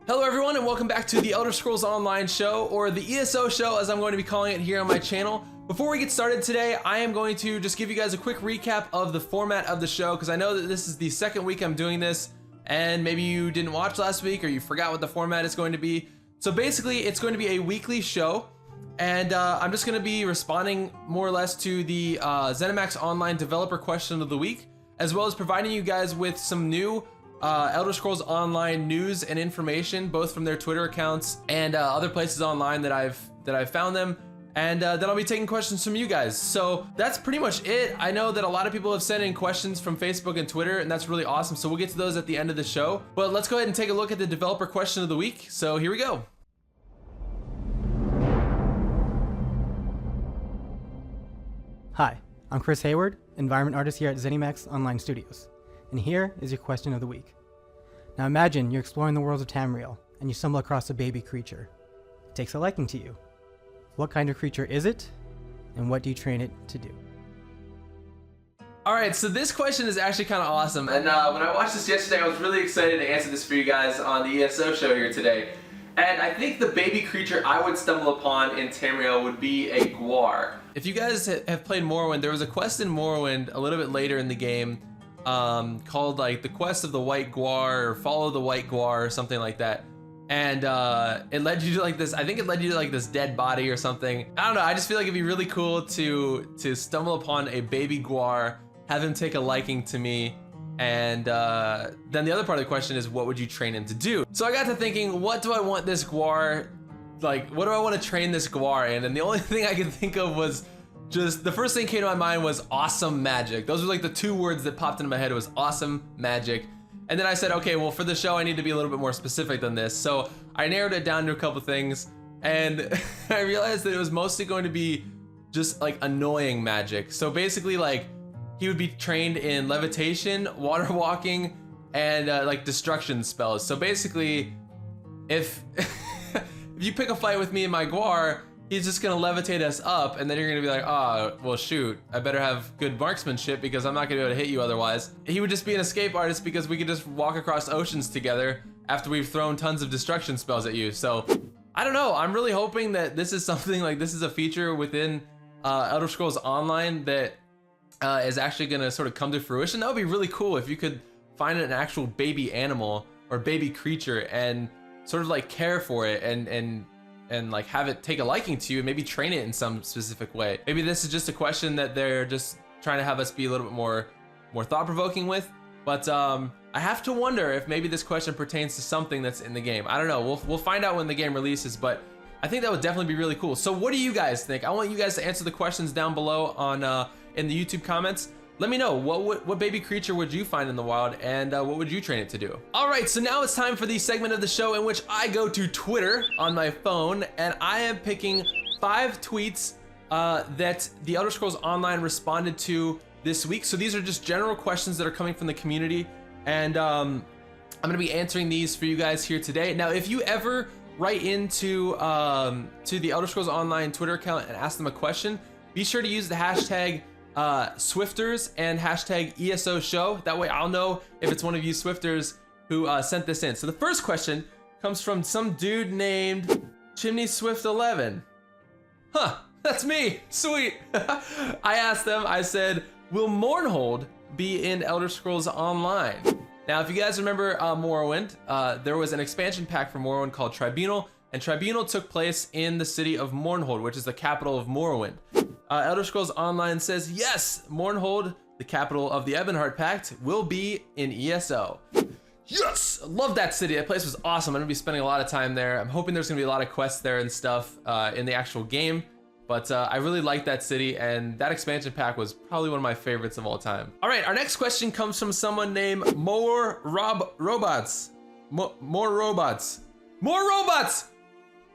Hello everyone and welcome back to the Elder Scrolls Online show, or the ESO show as I'm going to be calling it here on my channel. Before we get started today, I am going to just give you guys a quick recap of the format of the show, because I know that this is the second week I'm doing this and maybe you didn't watch last week or you forgot what the format is going to be. So basically it's going to be a weekly show, and I'm just going to be responding more or less to the Zenimax Online Developer Question of the Week, as well as providing you guys with some new Elder Scrolls Online news and information, both from their Twitter accounts and other places online that I've found them, and then I'll be taking questions from you guys. So that's pretty much it. I know that a lot of people have sent in questions from Facebook and Twitter, and that's really awesome. So we'll get to those at the end of the show. But let's go ahead and take a look at the developer question of the week. So here we go. Hi, I'm Chris Hayward, environment artist here at Zenimax Online Studios. And here is your question of the week. Now imagine you're exploring the worlds of Tamriel, and you stumble across a baby creature. It takes a liking to you. What kind of creature is it, and what do you train it to do? Alright, so this question is actually kind of awesome, and when I watched this yesterday I was really excited to answer this for you guys on the ESO show here today. And I think the baby creature I would stumble upon in Tamriel would be a Gwar. If you guys have played Morrowind, there was a quest in Morrowind a little bit later in the game called like the quest of the white Gwar, or follow the white Gwar, or something like that, and it led you to like this, I think it led you to like this dead body or something. I don't know, I just feel like it'd be really cool to stumble upon a baby Gwar, have him take a liking to me, and then the other part of the question is, what would you train him to do? So I got to thinking, what do I want this Gwar, like what do I want to train this Gwar in? And the only thing I could think of was just, the first thing that came to my mind was awesome magic. Those were like the two words that popped into my head, was awesome magic. And then I said, okay, well for the show I need to be a little bit more specific than this. So I narrowed it down to a couple things, and I realized that it was mostly going to be just like annoying magic. So basically like he would be trained in levitation, water walking, and like destruction spells. So basically if if you pick a fight with me and my Gwar, he's just gonna levitate us up, and then you're gonna be like, oh, well shoot, I better have good marksmanship because I'm not gonna be able to hit you otherwise. He would just be an escape artist because we could just walk across oceans together after we've thrown tons of destruction spells at you. So I don't know, I'm really hoping that this is something like, this is a feature within Elder Scrolls Online that is actually gonna sort of come to fruition. That would be really cool if you could find an actual baby animal or baby creature and sort of like care for it and like have it take a liking to you and maybe train it in some specific way. Maybe this is just a question that they're just trying to have us be a little bit more thought-provoking with, but I have to wonder if maybe this question pertains to something that's in the game. I don't know, we'll find out when the game releases, but I think that would definitely be really cool. So what do you guys think? I want you guys to answer the questions down below on in the YouTube comments. Let me know, what baby creature would you find in the wild, and what would you train it to do? All right, so now it's time for the segment of the show in which I go to Twitter on my phone, and I am picking 5 tweets that the Elder Scrolls Online responded to this week. So these are just general questions that are coming from the community, and I'm gonna be answering these for you guys here today. Now, if you ever write into to the Elder Scrolls Online Twitter account and ask them a question, be sure to use the hashtag Swifters and hashtag ESO show. That way I'll know if it's one of you Swifters who sent this in. So the first question comes from some dude named Chimney Swift 11. Huh, that's me, sweet. I asked them, I said, will Mournhold be in Elder Scrolls Online? Now, if you guys remember Morrowind, there was an expansion pack for Morrowind called Tribunal, and Tribunal took place in the city of Mournhold, which is the capital of Morrowind. Elder Scrolls Online says, yes, Mournhold, the capital of the Ebonheart Pact, will be in ESO. Yes, love that city. That place was awesome. I'm gonna be spending a lot of time there. I'm hoping there's gonna be a lot of quests there and stuff in the actual game. But I really like that city, and that expansion pack was probably one of my favorites of all time. All right, our next question comes from someone named More Robots. More Robots. More Robots!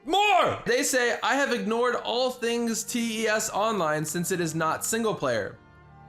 More! They say, I have ignored all things TES Online since it is not single player.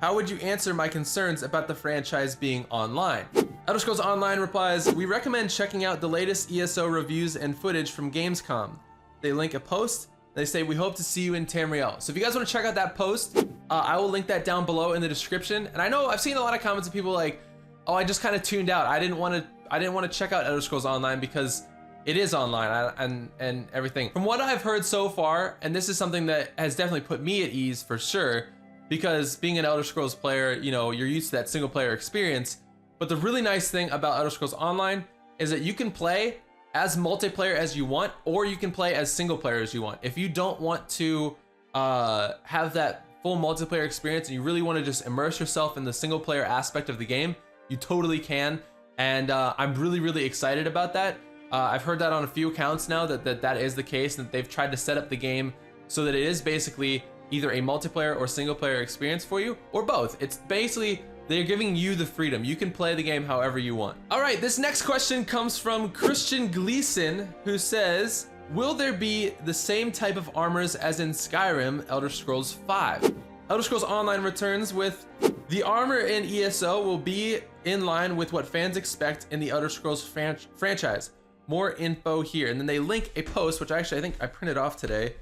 How would you answer my concerns about the franchise being online? Elder Scrolls Online replies, we recommend checking out the latest ESO reviews and footage from Gamescom. They link a post. They say, we hope to see you in Tamriel. So if you guys want to check out that post, I will link that down below in the description. And I know I've seen a lot of comments of people like, oh, I just kind of tuned out. I didn't want to check out Elder Scrolls Online because it is online and everything. From what I've heard so far, and this is something that has definitely put me at ease for sure, because being an Elder Scrolls player, you know, you're used to that single player experience. But the really nice thing about Elder Scrolls Online is that you can play as multiplayer as you want, or you can play as single player as you want. If you don't want to have that full multiplayer experience and you really want to just immerse yourself in the single player aspect of the game, you totally can. And I'm really excited about that. I've heard that on a few accounts now that is the case, and that they've tried to set up the game so that it is basically either a multiplayer or single player experience for you, or both. It's basically, they're giving you the freedom. You can play the game however you want. All right, this next question comes from Christian Gleason, who says, will there be the same type of armors as in Skyrim Elder Scrolls V? Elder Scrolls Online returns with the armor in ESO will be in line with what fans expect in the Elder Scrolls franchise. More info here. And then they link a post, which actually I think I printed off today.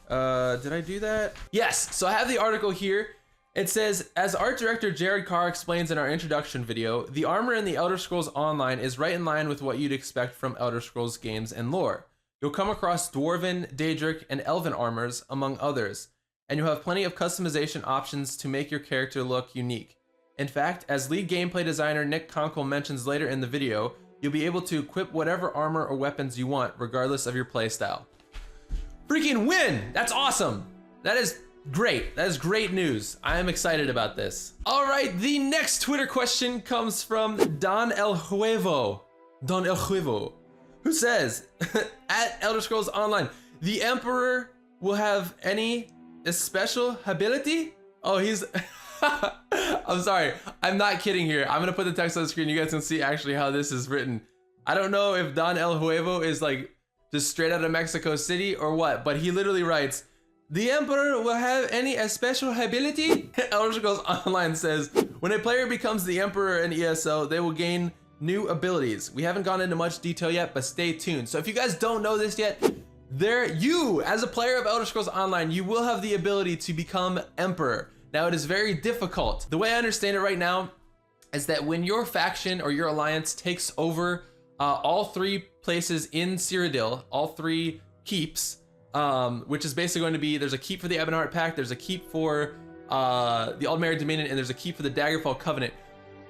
Did I do that? Yes, so I have the article here. It says, as art director Jared Carr explains in our introduction video, the armor in the Elder Scrolls Online is right in line with what you'd expect from Elder Scrolls games and lore. You'll come across Dwarven, Daedric, and Elven armors, among others, and you'll have plenty of customization options to make your character look unique. In fact, as lead gameplay designer Nick Conkle mentions later in the video, you'll be able to equip whatever armor or weapons you want, regardless of your playstyle. Freaking win! That's awesome! That is great. That is great news. I am excited about this. All right, the next Twitter question comes from Don El Huevo, who says, at Elder Scrolls Online, the Emperor will have any special ability? Oh, he's... I'm sorry, I'm not kidding here. I'm gonna put the text on the screen. You guys can see actually how this is written. I don't know if Don El Huevo is like just straight out of Mexico City or what, but he literally writes, the Emperor will have any special ability? Elder Scrolls Online says, when a player becomes the Emperor in ESO, they will gain new abilities. We haven't gone into much detail yet, but stay tuned. So if you guys don't know this yet, you, as a player of Elder Scrolls Online, you will have the ability to become Emperor. Now, it is very difficult. The way I understand it right now is that when your faction or your alliance takes over all 3 places in Cyrodiil, all 3 keeps, which is basically going to be, there's a keep for the Ebonheart Pact, there's a keep for the Aldmeri Dominion, and there's a keep for the Daggerfall Covenant.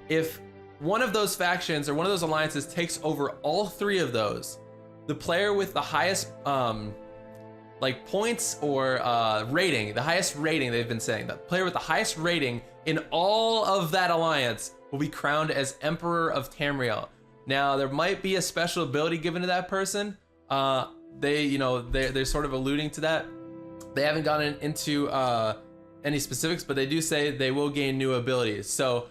If one of those factions or one of those alliances takes over all 3 of those, the player with the highest like points or rating, the highest rating they've been saying, the player with the highest rating in all of that alliance will be crowned as Emperor of Tamriel. Now, there might be a special ability given to that person. They're sort of alluding to that. They haven't gotten into any specifics, but they do say they will gain new abilities. So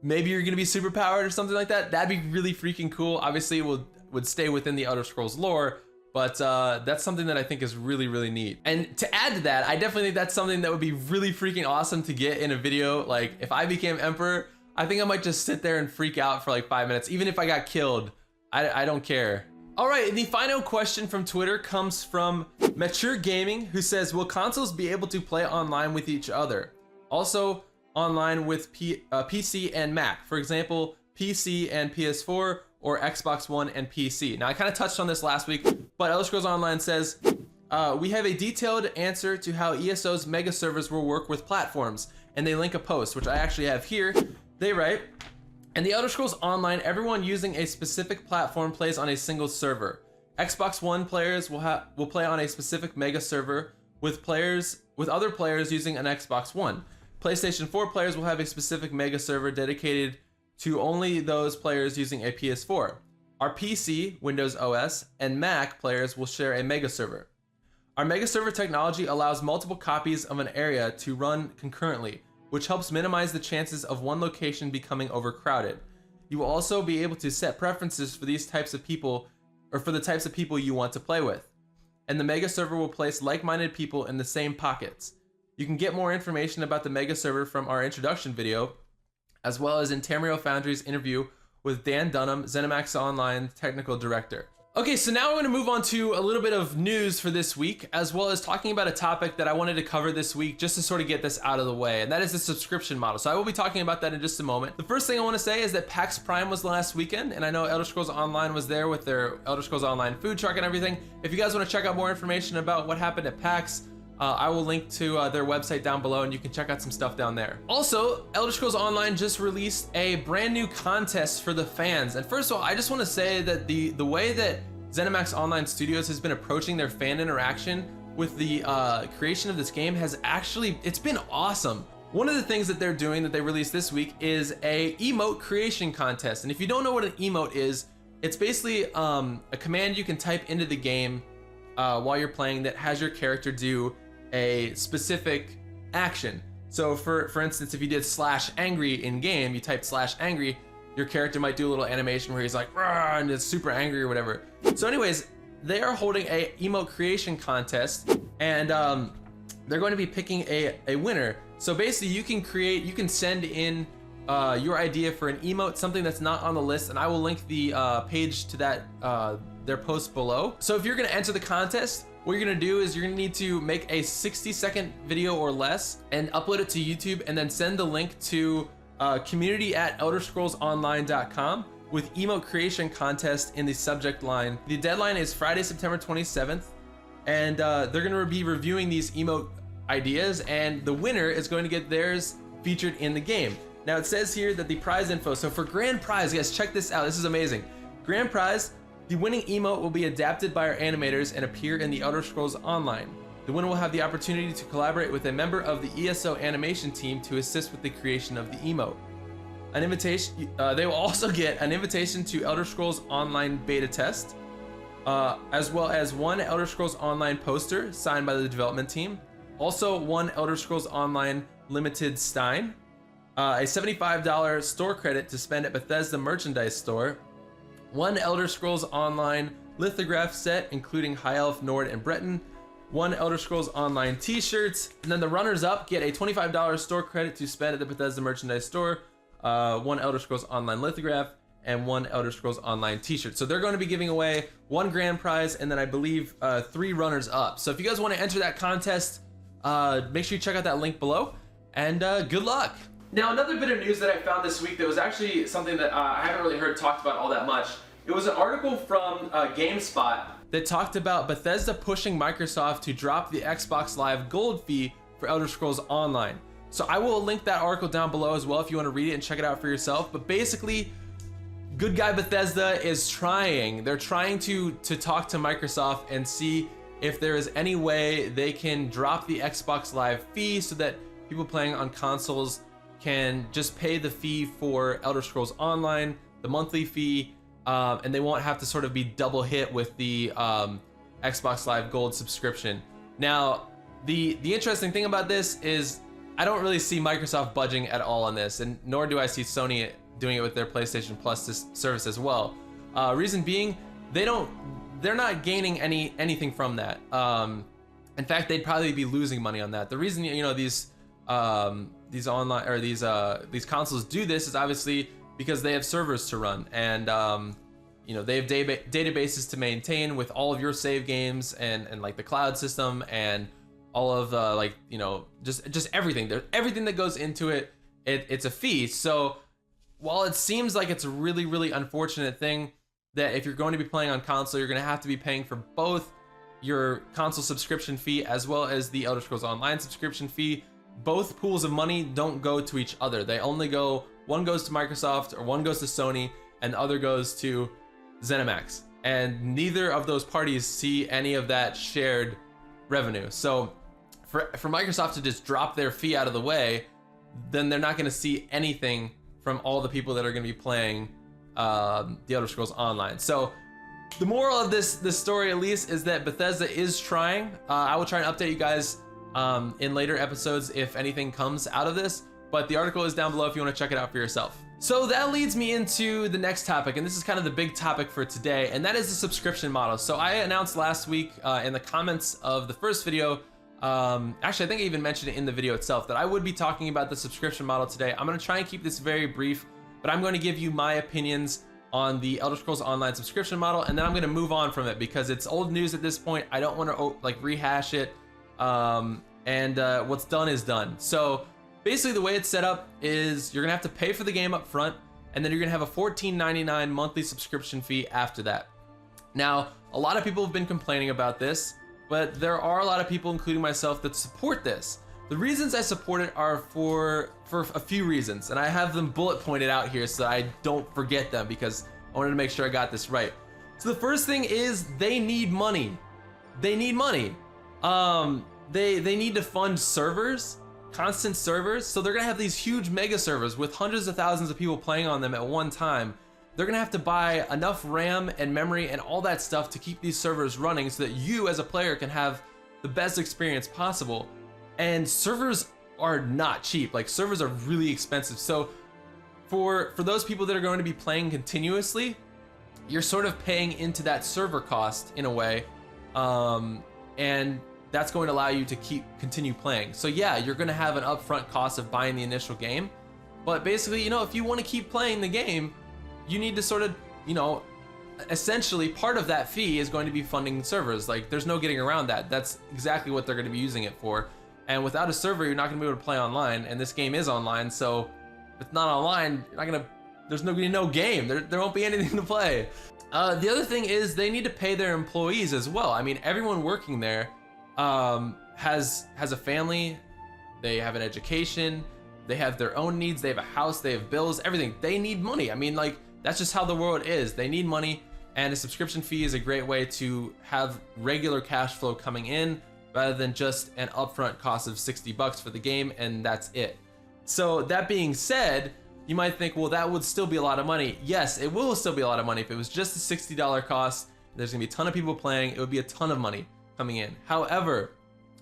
maybe you're gonna be super powered or something like that. That'd be really freaking cool. Obviously, it would stay within the Elder Scrolls lore, but that's something that I think is really neat. And to add to that, I definitely think that's something that would be really freaking awesome to get in a video. Like, if I became Emperor, I think I might just sit there and freak out for like 5 minutes. Even if I got killed, I don't care. All right, the final question from Twitter comes from Mature Gaming, who says, will consoles be able to play online with each other? Also online with PC and Mac, for example, PC and PS4, or Xbox One and PC. Now, I kind of touched on this last week, but Elder Scrolls Online says, we have a detailed answer to how ESO's mega servers will work with platforms, and they link a post, which I actually have here. They write, in the Elder Scrolls Online, everyone using a specific platform plays on a single server. Xbox One players will play on a specific mega server with other players using an Xbox One. PlayStation 4 players will have a specific mega server dedicated to only those players using a PS4. Our PC, Windows OS, and Mac players will share a mega server. Our mega server technology allows multiple copies of an area to run concurrently, which helps minimize the chances of one location becoming overcrowded. You will also be able to set preferences for these types of people, or for the types of people you want to play with. And the mega server will place like-minded people in the same pockets. You can get more information about the mega server from our introduction video, as well as in Tamriel Foundry's interview with Dan Dunham, Zenimax Online technical director. Okay, so now I'm going to move on to a little bit of news for this week, as well as talking about a topic that I wanted to cover this week just to sort of get this out of the way, and that is the subscription model. So I will be talking about that in just a moment. The first thing I want to say is that PAX Prime was last weekend, and I know Elder Scrolls Online was there with their Elder Scrolls Online food truck and everything. If you guys want to check out more information about what happened at PAX, I will link to their website down below, and you can check out some stuff down there. Also, Elder Scrolls Online just released a brand new contest for the fans. And first of all, I just want to say that the way that Zenimax Online Studios has been approaching their fan interaction with the creation of this game has actually, it's been awesome. One of the things that they're doing that they released this week is a emote creation contest. And if you don't know what an emote is, it's basically a command you can type into the game while you're playing that has your character do a specific action. So for instance, if you did /angry in game, you typed /angry, your character might do a little animation where he's like, "Rah," and is super angry or whatever. So anyways, they are holding a emote creation contest, and they're going to be picking a winner. So basically you can send in your idea for an emote, something that's not on the list, and I will link the page to that their post below. So if you're gonna enter the contest, what you're gonna do is you're gonna need to make a 60-second video or less and upload it to YouTube, and then send the link to community@elderscrollsonline.com with emote creation contest in the subject line. The deadline is Friday, September 27th, and they're gonna be reviewing these emote ideas, and the winner is going to get theirs featured in the game. Now it says here that the prize info, so for grand prize, guys, check this out, this is amazing. Grand prize, the winning emote will be adapted by our animators and appear in the Elder Scrolls Online. The winner will have the opportunity to collaborate with a member of the ESO animation team to assist with the creation of the emote. An invitation, they will also get an invitation to Elder Scrolls Online beta test, as well as one Elder Scrolls Online poster signed by the development team. Also one Elder Scrolls Online limited Stein, a $75 store credit to spend at Bethesda merchandise store, one Elder Scrolls Online lithograph set including High Elf, Nord, and Breton, one Elder Scrolls Online t-shirts, and then the runners-up get a $25 store credit to spend at the Bethesda merchandise store, one Elder Scrolls Online lithograph, and one Elder Scrolls Online t-shirt. So they're going to be giving away one grand prize, and then I believe 3 runners-up. So if you guys want to enter that contest, make sure you check out that link below, and good luck. Now, another bit of news that I found this week that was actually something that I haven't really heard talked about all that much. It was an article from GameSpot that talked about Bethesda pushing Microsoft to drop the Xbox Live Gold fee for Elder Scrolls Online. So I will link that article down below as well if you want to read it and check it out for yourself. But basically, good guy Bethesda is trying. They're trying to talk to Microsoft and see if there is any way they can drop the Xbox Live fee so that people playing on consoles can just pay the fee for Elder Scrolls Online, the monthly fee, and they won't have to sort of be double hit with the Xbox Live Gold subscription. Now, the interesting thing about this is I don't really see Microsoft budging at all on this, and nor do I see Sony doing it with their PlayStation Plus service as well. Reason being, they're not gaining anything from that. In fact, they'd probably be losing money on that. The reason these online or these consoles do this is obviously because they have servers to run, and they have databases to maintain with all of your save games and like the cloud system and all of just everything. Everything that goes into it, it's a fee. So while it seems like it's a really unfortunate thing that if you're going to be playing on console, you're going to have to be paying for both your console subscription fee as well as the Elder Scrolls Online subscription fee, both pools of money don't go to each other. They only go, one goes to Microsoft or one goes to Sony and the other goes to Zenimax. And neither of those parties see any of that shared revenue. So for Microsoft to just drop their fee out of the way, then they're not going to see anything from all the people that are going to be playing the Elder Scrolls Online. So the moral of this story, at least, is that Bethesda is trying. I will try and update you guys in later episodes if anything comes out of this, but the article is down below if you want to check it out for yourself. So that leads me into the next topic, and this is kind of the big topic for today, and that is the subscription model. So I announced last week in the comments of the first video, actually I think I even mentioned it in the video itself, that I would be talking about the subscription model today. I'm going to try and keep this very brief, but I'm going to give you my opinions on the Elder Scrolls Online subscription model, and then I'm gonna move on from it because it's old news at this point. I don't want to like rehash it, and what's done is done. So basically the way it's set up is you're gonna have to pay for the game up front, and then you're gonna have a $14.99 monthly subscription fee after that. Now, a lot of people have been complaining about this, but there are a lot of people, including myself, that support this. The reasons I support it are for a few reasons, and I have them bullet pointed out here so I don't forget them because I wanted to make sure I got this right. So the first thing is they need money. They need money. They need to fund servers, constant servers. So they're gonna have these huge mega servers with hundreds of thousands of people playing on them at one time. They're gonna have to buy enough RAM and memory and all that stuff to keep these servers running so that you as a player can have the best experience possible. And servers are not cheap. Like, servers are really expensive. So for those people that are going to be playing continuously, you're sort of paying into that server cost in a way, and that's going to allow you to continue playing. So yeah, you're going to have an upfront cost of buying the initial game, but basically, you know, if you want to keep playing the game, you need to sort of, you know, essentially part of that fee is going to be funding servers. Like, there's no getting around that. That's exactly what they're going to be using it for. And without a server, you're not going to be able to play online, and this game is online, so if it's not online, you're not going to, there's no game. There won't be anything to play. The other thing is they need to pay their employees as well. I mean, everyone working there has a family, they have an education, they have their own needs, they have a house, they have bills, everything. They need money. I mean, like, that's just how the world is. They need money, and a subscription fee is a great way to have regular cash flow coming in rather than just an upfront cost of $60 for the game and that's it. So that being said, you might think, well, that would still be a lot of money. Yes, it will still be a lot of money. If it was just a $60 cost, there's gonna be a ton of people playing, it would be a ton of money coming in. However,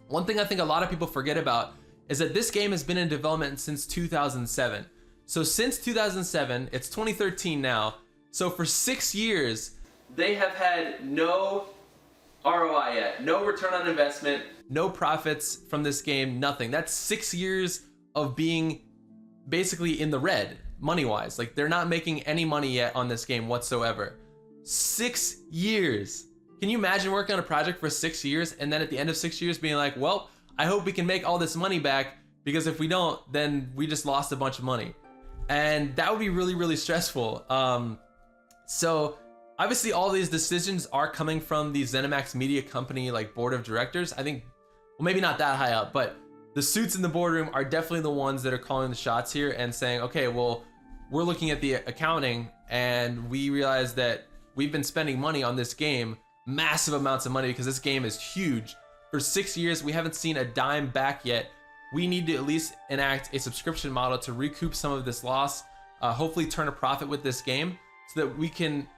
one thing I think a lot of people forget about is that this game has been in development since 2007. So since 2007, it's 2013 now. So for 6 years, they have had no ROI yet, no return on investment, no profits from this game, nothing. That's 6 years of being basically in the red, money-wise. Like, they're not making any money yet on this game whatsoever. 6 years. Can you imagine working on a project for 6 years and then at the end of 6 years being like, well, I hope we can make all this money back, because if we don't, then we just lost a bunch of money. And that would be really, really stressful. So obviously all these decisions are coming from the Zenimax media company, like, board of directors. I think, well, maybe not that high up, but the suits in the boardroom are definitely the ones that are calling the shots here and saying, okay, well, we're looking at the accounting and we realize that we've been spending money on this game, massive amounts of money, because this game is huge. For 6 years, we haven't seen a dime back yet. We need to at least enact a subscription model to recoup some of this loss, hopefully turn a profit with this game so that we can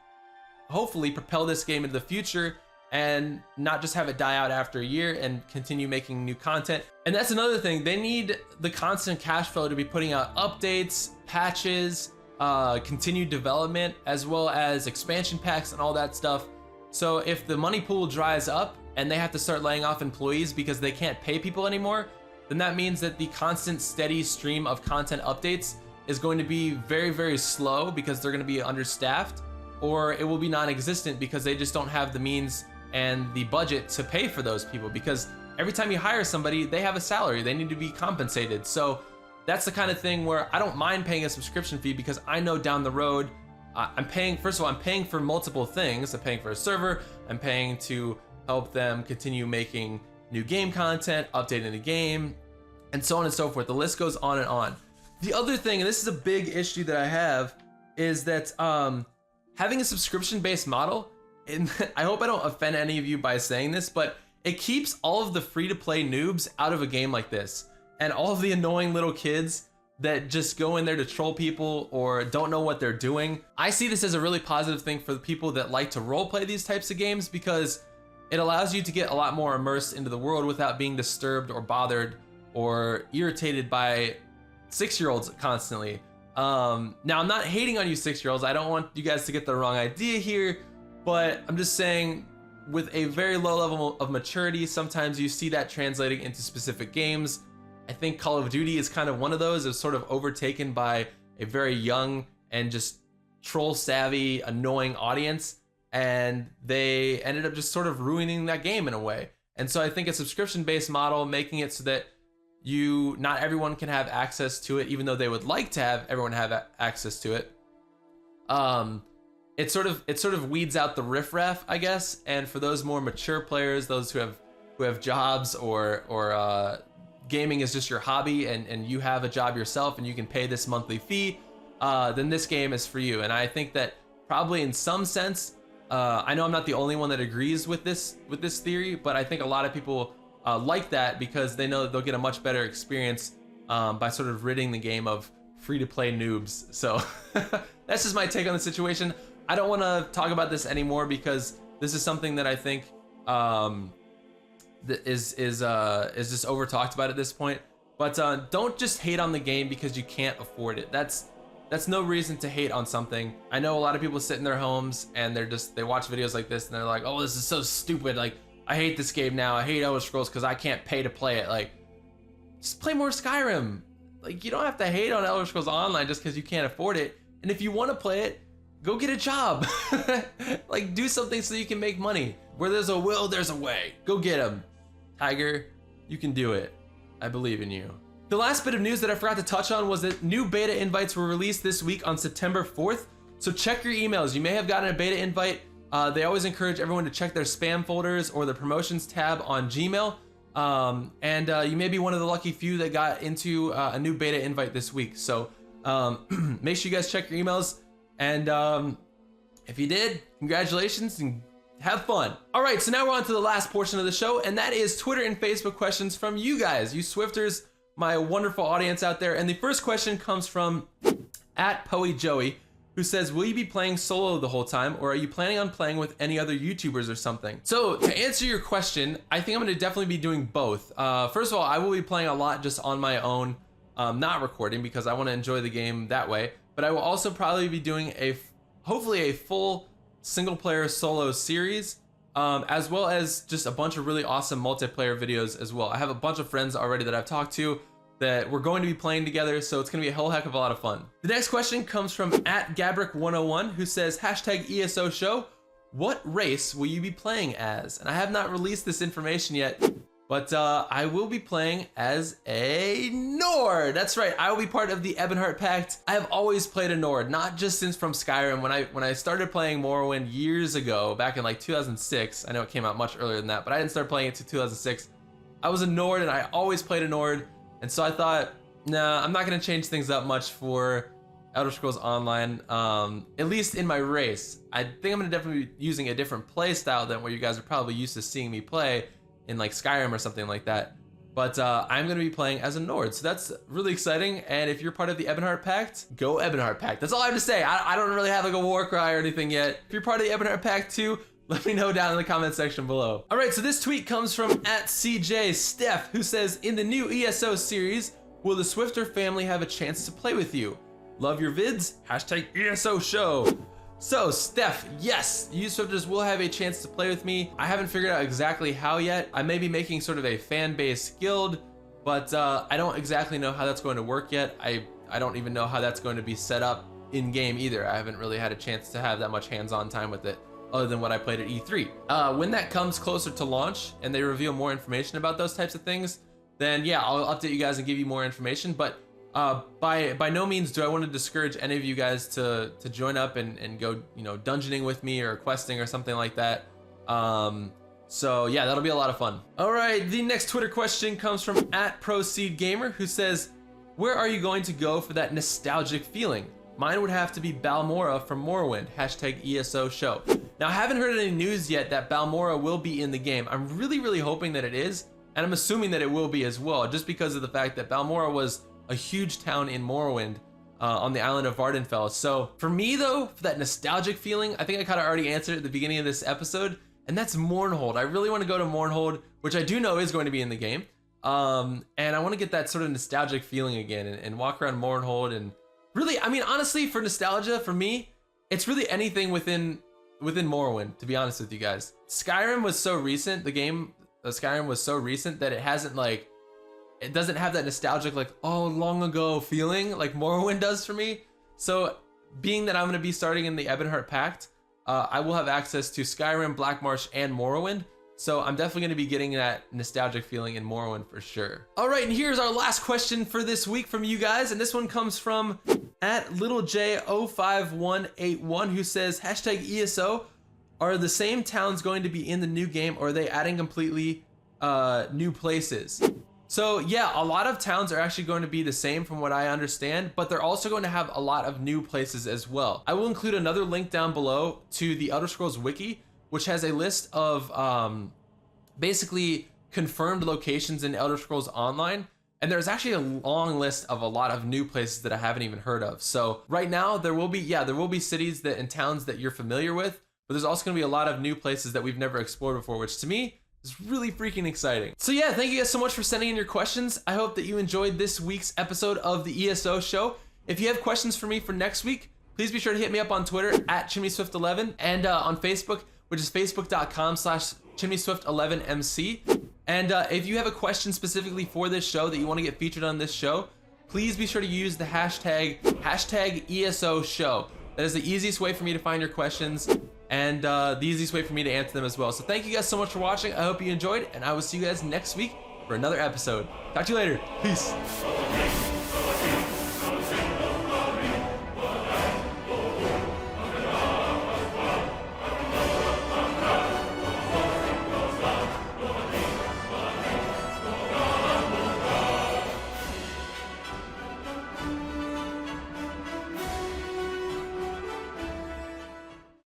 hopefully propel this game into the future and not just have it die out after a year and continue making new content. And that's another thing. They need the constant cash flow to be putting out updates, patches, continued development, as well as expansion packs and all that stuff. So if the money pool dries up and they have to start laying off employees because they can't pay people anymore, then that means that the constant steady stream of content updates is going to be very, very slow because they're going to be understaffed, or it will be non-existent because they just don't have the means and the budget to pay for those people, because every time you hire somebody, they have a salary, they need to be compensated. So that's the kind of thing where I don't mind paying a subscription fee, because I know down the road I'm paying, first of all, I'm paying for multiple things. I'm paying for a server, I'm paying to help them continue making new game content, updating the game, and so on and so forth. The list goes on and on. The other thing, and this is a big issue that I have, is that having a subscription-based model, and I hope I don't offend any of you by saying this, but it keeps all of the free-to-play noobs out of a game like this, and all of the annoying little kids that just go in there to troll people or don't know what they're doing. I see this as a really positive thing for the people that like to roleplay these types of games, because it allows you to get a lot more immersed into the world without being disturbed or bothered or irritated by 6-year-olds constantly. Now, I'm not hating on you 6-year-olds. I don't want you guys to get the wrong idea here, but I'm just saying, with a very low level of maturity, sometimes you see that translating into specific games. I think Call of Duty is kind of one of those. It's sort of overtaken by a very young and just troll savvy, annoying audience, and they ended up just sort of ruining that game in a way. And so I think a subscription-based model, making it so that not everyone can have access to it, even though they would like to have everyone have access to it. It sort of weeds out the riffraff, I guess. And for those more mature players, those who have jobs or gaming is just your hobby, and you have a job yourself and you can pay this monthly fee, then this game is for you. And I think that probably in some sense, I know I'm not the only one that agrees with this theory, but I think a lot of people like that because they know that they'll get a much better experience by sort of ridding the game of free-to-play noobs. So that's just my take on the situation. I don't want to talk about this anymore because this is something that I think that is just over talked about at this point. But don't just hate on the game because you can't afford it. That's no reason to hate on something. I know a lot of people sit in their homes and they watch videos like this and they're like, oh, this is so stupid. Like, I hate this game now. I hate Elder Scrolls because I can't pay to play it. Like, just play more Skyrim. Like, you don't have to hate on Elder Scrolls Online just because you can't afford it. And if you want to play it, go get a job. Like, do something so you can make money. Where there's a will, there's a way. Go get them. Tiger, you can do it. I believe in you. The last bit of news that I forgot to touch on was that new beta invites were released this week on September 4th. So check your emails. You may have gotten a beta invite. They always encourage everyone to check their spam folders or the promotions tab on Gmail. You may be one of the lucky few that got into a new beta invite this week. So make sure you guys check your emails. And if you did, congratulations and have fun. All right, so now we're on to the last portion of the show, and that is Twitter and Facebook questions from you guys, you Swifters, my wonderful audience out there. And the first question comes from @PoeJoey, who says, will you be playing solo the whole time, or are you planning on playing with any other YouTubers or something? So to answer your question, I think I'm gonna definitely be doing both. First of all, I will be playing a lot just on my own, not recording because I wanna enjoy the game that way. But I will also probably be doing hopefully a full single player solo series, as well as just a bunch of really awesome multiplayer videos as well. I have a bunch of friends already that I've talked to that we're going to be playing together, so it's gonna be a whole heck of a lot of fun. The next question comes from @Gabrick101, who says, #ESO show, what race will you be playing as? And I have not released this information yet, but I will be playing as a Nord. That's right, I will be part of the Ebonheart Pact. I have always played a Nord, not just since from Skyrim. When I started playing Morrowind years ago, back in like 2006, I know it came out much earlier than that, but I didn't start playing it until 2006. I was a Nord and I always played a Nord. And so I thought, nah, I'm not gonna change things up much for Elder Scrolls Online, at least in my race. I think I'm gonna definitely be using a different play style than what you guys are probably used to seeing me play in like Skyrim or something like that. But I'm gonna be playing as a Nord, so that's really exciting. And if you're part of the Ebonheart Pact, go Ebonheart Pact. That's all I have to say. I don't really have like a war cry or anything yet. If you're part of the Ebonheart Pact too, let me know down in the comment section below. All right, so this tweet comes from @CJSteph, who says, in the new ESO series, will the Swifter family have a chance to play with you? Love your vids, #ESO show. So Steph, yes, you Swifters will have a chance to play with me. I haven't figured out exactly how yet. I may be making sort of a fan base guild, but I don't exactly know how that's going to work yet. I don't even know how that's going to be set up in game either. I haven't really had a chance to have that much hands-on time with it, other than what I played at E3. When that comes closer to launch and they reveal more information about those types of things, then yeah, I'll update you guys and give you more information. But by no means do I want to discourage any of you guys to join up and go, you know, dungeoning with me or questing or something like that. So yeah, that'll be a lot of fun. All right, the next Twitter question comes from @ProceedGamer, who says, where are you going to go for that nostalgic feeling? Mine would have to be Balmora from Morrowind, #ESO show. Now, I haven't heard any news yet that Balmora will be in the game. I'm really hoping that it is, and I'm assuming that it will be as well, just because of the fact that Balmora was a huge town in Morrowind on the island of Vardenfell. So for me though, for that nostalgic feeling, I think I kind of already answered at the beginning of this episode, and that's Mournhold. I really want to go to Mournhold, which I do know is going to be in the game. And I want to get that sort of nostalgic feeling again and walk around Mournhold. And really, I mean, honestly, for nostalgia, for me, it's really anything within Morrowind, to be honest with you guys. Skyrim was so recent, Skyrim was so recent that it hasn't like, it doesn't have that nostalgic like, oh, long ago feeling like Morrowind does for me. So being that I'm going to be starting in the Ebonheart Pact, I will have access to Skyrim, Blackmarsh, and Morrowind. So I'm definitely going to be getting that nostalgic feeling in Morrowind for sure. All right, and here's our last question for this week from you guys. And this one comes from @LittleJ05181, who says, #ESO, are the same towns going to be in the new game, or are they adding completely new places? So yeah, a lot of towns are actually going to be the same from what I understand, but they're also going to have a lot of new places as well. I will include another link down below to the Elder Scrolls Wiki, which has a list of basically confirmed locations in Elder Scrolls Online. And there's actually a long list of a lot of new places that I haven't even heard of. So right now there will be cities that and towns that you're familiar with, but there's also gonna be a lot of new places that we've never explored before, which to me is really freaking exciting. So yeah, thank you guys so much for sending in your questions. I hope that you enjoyed this week's episode of the ESO show. If you have questions for me for next week, please be sure to hit me up on Twitter @ChimneySwift11 and on Facebook, which is facebook.com/ChimneySwift11MC. And if you have a question specifically for this show that you want to get featured on this show, please be sure to use the hashtag ESO show. That is the easiest way for me to find your questions and the easiest way for me to answer them as well. So thank you guys so much for watching. I hope you enjoyed, and I will see you guys next week for another episode. Talk to you later. Peace.